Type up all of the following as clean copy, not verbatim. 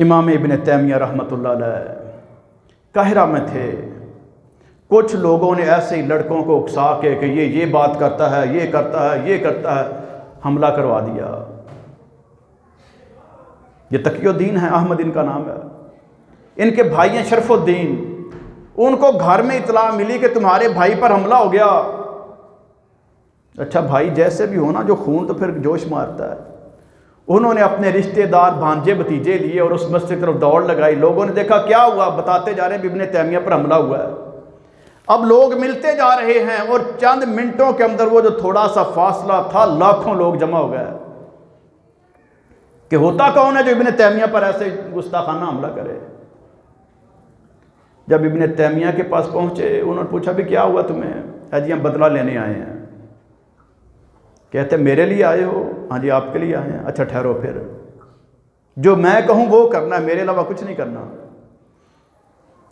امام ابن تیمیہ رحمۃ اللہ علیہ قاہرہ میں تھے۔ کچھ لوگوں نے ایسے ہی لڑکوں کو اکسا کے کہ یہ بات کرتا ہے، یہ کرتا ہے، یہ کرتا ہے، حملہ کروا دیا۔ یہ تقی الدین ہے، احمد ان کا نام ہے، ان کے بھائی ہیں شرف الدین۔ ان کو گھر میں اطلاع ملی کہ تمہارے بھائی پر حملہ ہو گیا۔ اچھا بھائی جیسے بھی ہونا، جو خون تو پھر جوش مارتا ہے۔ انہوں نے اپنے رشتہ دار بھانجے بھتیجے لیے اور اس مسجد کی طرف دوڑ لگائی۔ لوگوں نے دیکھا کیا ہوا، بتاتے جا رہے ہیں ابن تیمیہ پر حملہ ہوا ہے۔ اب لوگ ملتے جا رہے ہیں اور چند منٹوں کے اندر وہ جو تھوڑا سا فاصلہ تھا، لاکھوں لوگ جمع ہو گئے کہ ہوتا کون ہے جو ابن تیمیہ پر ایسے گستاخانہ حملہ کرے۔ جب ابن تیمیہ کے پاس پہنچے، انہوں نے پوچھا بھی کیا ہوا تمہیں؟ جی ہم بدلہ لینے آئے ہیں۔ کہتے میرے لیے آئے ہو؟ ہاں جی آپ کے لیے آئے ہیں۔ اچھا ٹھہرو، پھر جو میں کہوں وہ کرنا ہے، میرے علاوہ کچھ نہیں کرنا۔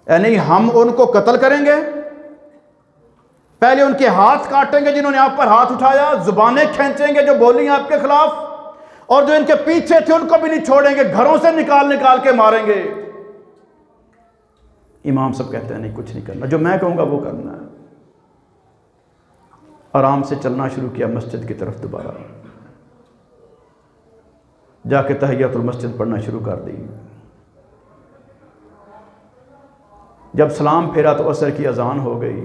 یعنی ہم ان کو قتل کریں گے، پہلے ان کے ہاتھ کاٹیں گے جنہوں نے آپ پر ہاتھ اٹھایا، زبانیں کھینچیں گے جو بولی آپ کے خلاف، اور جو ان کے پیچھے تھے ان کو بھی نہیں چھوڑیں گے، گھروں سے نکال کے ماریں گے۔ امام صاحب کہتے ہیں نہیں کچھ نہیں کرنا، جو میں کہوں گا وہ کرنا ہے۔ آرام سے چلنا شروع کیا مسجد کی طرف، دوبارہ جا کے تحیۃ المسجد پڑھنا شروع کر دی۔ جب سلام پھیرا تو عصر کی اذان ہو گئی۔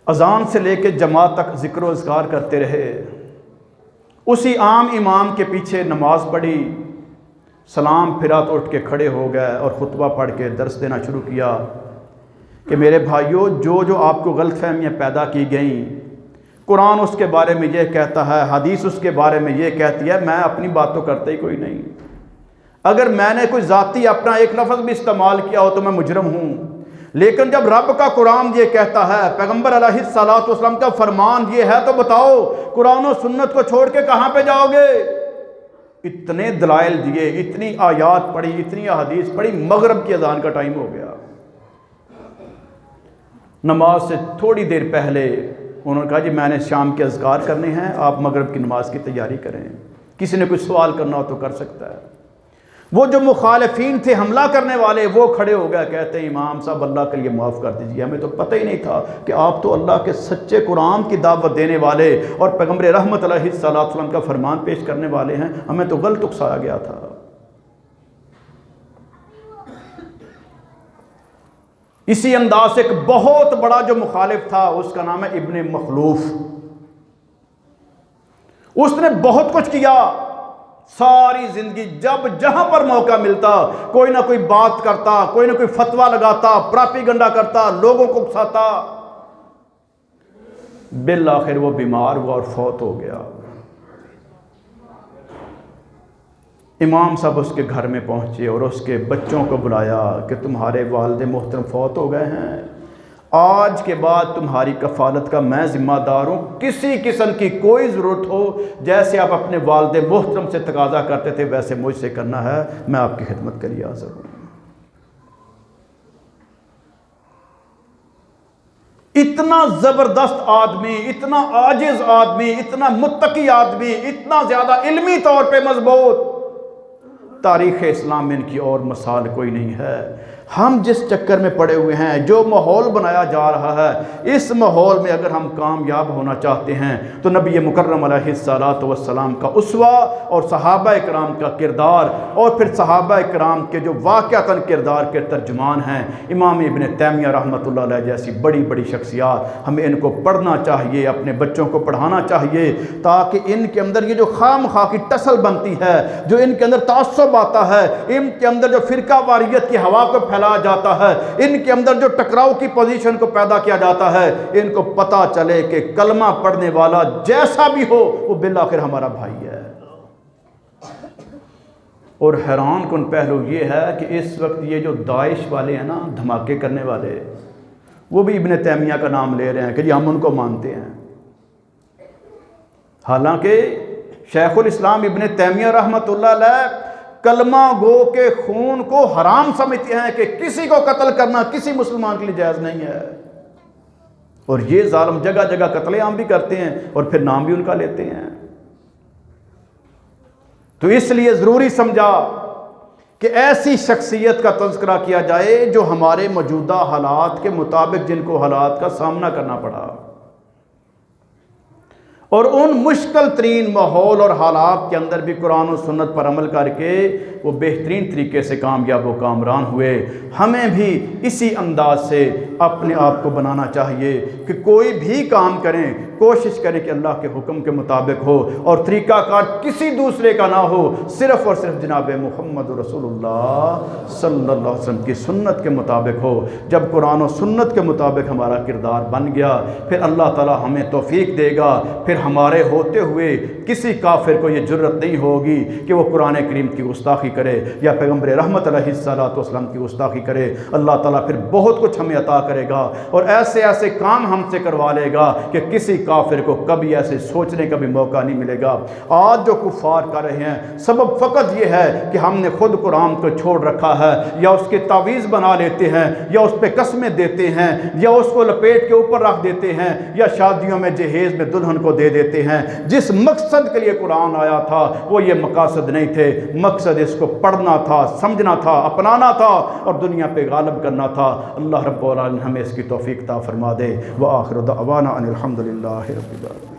اذان سے لے کے جماعت تک ذکر و اذکار کرتے رہے۔ اسی عام امام کے پیچھے نماز پڑھی، سلام پھرا تو اٹھ کے کھڑے ہو گئے اور خطبہ پڑھ کے درس دینا شروع کیا کہ میرے بھائیوں، جو آپ کو غلط فہمیاں پیدا کی گئیں، قرآن اس کے بارے میں یہ کہتا ہے، حدیث اس کے بارے میں یہ کہتی ہے، میں اپنی بات تو کرتا ہی کوئی نہیں۔ اگر میں نے کوئی ذاتی اپنا ایک لفظ بھی استعمال کیا ہو تو میں مجرم ہوں، لیکن جب رب کا قرآن یہ کہتا ہے، پیغمبر علیہ الصلوۃ والسلام کا فرمان یہ ہے، تو بتاؤ قرآن و سنت کو چھوڑ کے کہاں پہ جاؤ گے؟ اتنے دلائل دیے، اتنی آیات پڑھی، اتنی احادیث پڑھی، مغرب کی اذان کا ٹائم ہو گیا۔ نماز سے تھوڑی دیر پہلے انہوں نے کہا جی میں نے شام کے اذکار کرنے ہیں، آپ مغرب کی نماز کی تیاری کریں، کسی نے کوئی سوال کرنا ہو تو کر سکتا ہے۔ وہ جو مخالفین تھے، حملہ کرنے والے، وہ کھڑے ہو گئے، کہتے ہیں امام صاحب اللہ کے لیے معاف کر دیجیے، ہمیں تو پتہ ہی نہیں تھا کہ آپ تو اللہ کے سچے قرآن کی دعوت دینے والے اور پیغمبر رحمت علیہ السلام کا فرمان پیش کرنے والے ہیں، ہمیں تو غلط اکسایا گیا تھا۔ اسی انداز سے ایک بہت بڑا جو مخالف تھا، اس کا نام ہے ابن مخلوف۔ اس نے بہت کچھ کیا، ساری زندگی جب جہاں پر موقع ملتا کوئی نہ کوئی بات کرتا، کوئی نہ کوئی فتویٰ لگاتا، پراپیگنڈا کرتا، لوگوں کو اکساتا۔ بالآخر وہ بیمار ہوا اور فوت ہو گیا۔ امام صاحب اس کے گھر میں پہنچے اور اس کے بچوں کو بلایا کہ تمہارے والد محترم فوت ہو گئے ہیں، آج کے بعد تمہاری کفالت کا میں ذمہ دار ہوں، کسی قسم کی کوئی ضرورت ہو، جیسے آپ اپنے والد محترم سے تقاضا کرتے تھے ویسے مجھ سے کرنا ہے، میں آپ کی خدمت کے لیے حاضر ہوں۔ اتنا زبردست آدمی، اتنا عاجز آدمی، اتنا متقی آدمی، اتنا زیادہ علمی طور پہ مضبوط، تاریخ اسلام میں ان کی اور مثال کوئی نہیں ہے۔ ہم جس چکر میں پڑے ہوئے ہیں، جو ماحول بنایا جا رہا ہے، اس ماحول میں اگر ہم کامیاب ہونا چاہتے ہیں تو نبی مکرم علیہ السلام کا اسوہ اور صحابہ اکرام کا کردار، اور پھر صحابہ اکرام کے جو واقعتاً کردار کے ترجمان ہیں امام ابن تیمیہ رحمۃ اللہ علیہ جیسی بڑی بڑی شخصیات، ہمیں ان کو پڑھنا چاہیے، اپنے بچوں کو پڑھانا چاہیے، تاکہ ان کے اندر یہ جو خام خواہ کی ٹسل بنتی ہے، جو ان کے اندر تعصب آتا ہے، ان کے اندر جو فرقہ واریت کی ہوا کو پھیلایا جاتا ہے، ان کے اندر جو ٹکراؤ کی پوزیشن کو پیدا کیا جاتا ہے، ان کو پتہ چلے کہ کلمہ پڑھنے والا جیسا بھی ہو وہ بالآخر ہمارا بھائی ہے۔ اور حیران کن پہلو یہ ہے کہ اس وقت یہ جو داعش والے ہیں نا، دھماکے کرنے والے، وہ بھی ابن تیمیہ کا نام لے رہے ہیں کہ جی ہم ان کو مانتے ہیں، حالانکہ شیخ الاسلام ابن تیمیہ رحمۃ اللہ علیہ کلمہ گو کے خون کو حرام سمجھتے ہیں کہ کسی کو قتل کرنا کسی مسلمان کے لیے جائز نہیں ہے، اور یہ ظالم جگہ جگہ قتل عام بھی کرتے ہیں اور پھر نام بھی ان کا لیتے ہیں۔ تو اس لیے ضروری سمجھا کہ ایسی شخصیت کا تذکرہ کیا جائے جو ہمارے موجودہ حالات کے مطابق جن کو حالات کا سامنا کرنا پڑا، اور ان مشکل ترین ماحول اور حالات کے اندر بھی قرآن و سنت پر عمل کر کے وہ بہترین طریقے سے کامیاب و کامران ہوئے۔ ہمیں بھی اسی انداز سے اپنے آپ کو بنانا چاہیے کہ کوئی بھی کام کریں کوشش کریں کہ اللہ کے حکم کے مطابق ہو، اور طریقہ کار کسی دوسرے کا نہ ہو، صرف اور صرف جناب محمد رسول اللہ صلی اللہ علیہ وسلم کی سنت کے مطابق ہو۔ جب قرآن و سنت کے مطابق ہمارا کردار بن گیا، پھر اللہ تعالی ہمیں توفیق دے گا، پھر ہمارے ہوتے ہوئے کسی کافر کو یہ جرت نہیں ہوگی کہ وہ قرآن کریم کی گستاخی کرے یا پیغمبر رحمت علیہ السلام کی گستاخی کرے۔ اللہ تعالیٰ پھر بہت کچھ ہمیں عطا کرے گا، اور ایسے ایسے کام ہم سے کروا لے گا کہ کسی کافر کو کبھی ایسے سوچنے کا بھی موقع نہیں ملے گا۔ آج جو کفار کر رہے ہیں، سبب فقط یہ ہے کہ ہم نے خود قرآن کو چھوڑ رکھا ہے، یا اس کے تعویذ بنا لیتے ہیں، یا اس پہ قسمیں دیتے ہیں، یا اس کو لپیٹ کے اوپر رکھ دیتے ہیں، یا شادیوں میں جہیز میں دلہن کو دے دیتے ہیں۔ جس مقصد کے لیے قرآن آیا تھا وہ یہ مقاصد نہیں تھے، مقصد اس کو پڑھنا تھا، سمجھنا تھا، اپنانا تھا، اور دنیا پہ غالب کرنا تھا۔ اللہ رب العالمین ہمیں اس کی توفیق عطا فرما دے۔ وآخر دعوانا ان الحمد للہ رب العالمین۔